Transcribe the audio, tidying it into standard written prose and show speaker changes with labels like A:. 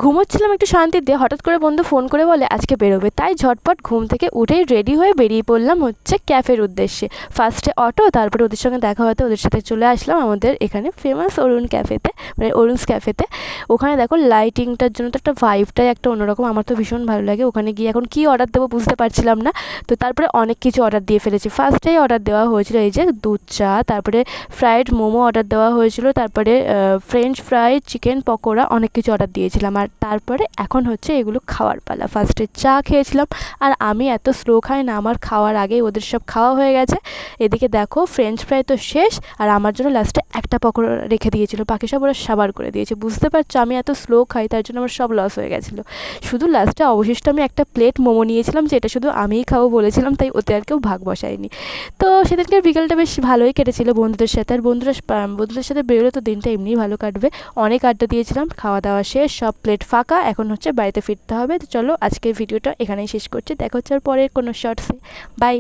A: ঘুমোচ্ছিলাম একটু শান্তিতে, হঠাৎ করে বন্ধু ফোন করে বলে আজকে বেরোবে। তাই ঝটপট ঘুম থেকে উঠেই রেডি হয়ে বেরিয়ে পড়লাম হচ্ছে ক্যাফের উদ্দেশ্যে। ফার্স্টে অটো, তারপরে ওদের সঙ্গে দেখা হতে ওদের সাথে চলে আসলাম আমাদের এখানে ফেমাস অরুণ ক্যাফেতে, মানে অরুণস ক্যাফেতে। ওখানে দেখো লাইটিংটার জন্য তো একটা ভাইবটাই একটা অন্যরকম, আমার তো ভীষণ ভালো লাগে। ওখানে গিয়ে এখন কী অর্ডার দেবো বুঝতে পারছিলাম না, তো তারপরে অনেক কিছু অর্ডার দিয়ে ফেলেছি। ফার্স্টেই অর্ডার দেওয়া হয়েছিল এই যে দুধ চা, তারপরে ফ্রাইড মোমো অর্ডার দেওয়া হয়েছিল, তারপরে ফ্রেঞ্চ ফ্রাই, চিকেন পকোড়া, অনেক কিছু অর্ডার দিয়েছিলাম। আর তারপরে এখন হচ্ছে এগুলো খাওয়ার পালা। ফার্স্টে চা খেয়েছিলাম, আর আমি এত স্লো খাই না, আমার খাওয়ার আগেই ওদের সব খাওয়া হয়ে গেছে। এদিকে দেখো ফ্রেঞ্চ ফ্রাই তো শেষ, আর আমার জন্য লাস্টে একটা পকোড়া রেখে দিয়েছিল, বাকি সব ওরা সাবার করে দিয়েছে। বুঝতে পারছো আমি এত স্লো খাই, তার জন্য আমার সব লস হয়ে গেছিলো। শুধু লাস্টে অবশিষ্ট আমি একটা প্লেট মোমো নিয়েছিলাম, যেটা শুধু আমিই খাবো বলেছিলাম, তাই ওতে আর কেউ ভাগ বসায়নি। তো সেদিনকার বিকেলটা বেশ ভালোই কেটেছিল বন্ধুদের সাথে। আর বন্ধুদের সাথে বেরোলে তো দিনটা এমনিই ভালো কাটবে। অনেক আড্ডা দিয়েছিলাম, খাওয়া দাওয়া শেষ, সব প্লেট ফাঁকা, এখন হচ্ছে বাড়িতে ফিরতে হবে। তো চলো আজকের ভিডিওটা এখানেই শেষ করছি, দেখা হচ্ছে আর পরের কোনো শর্টসে। বাই।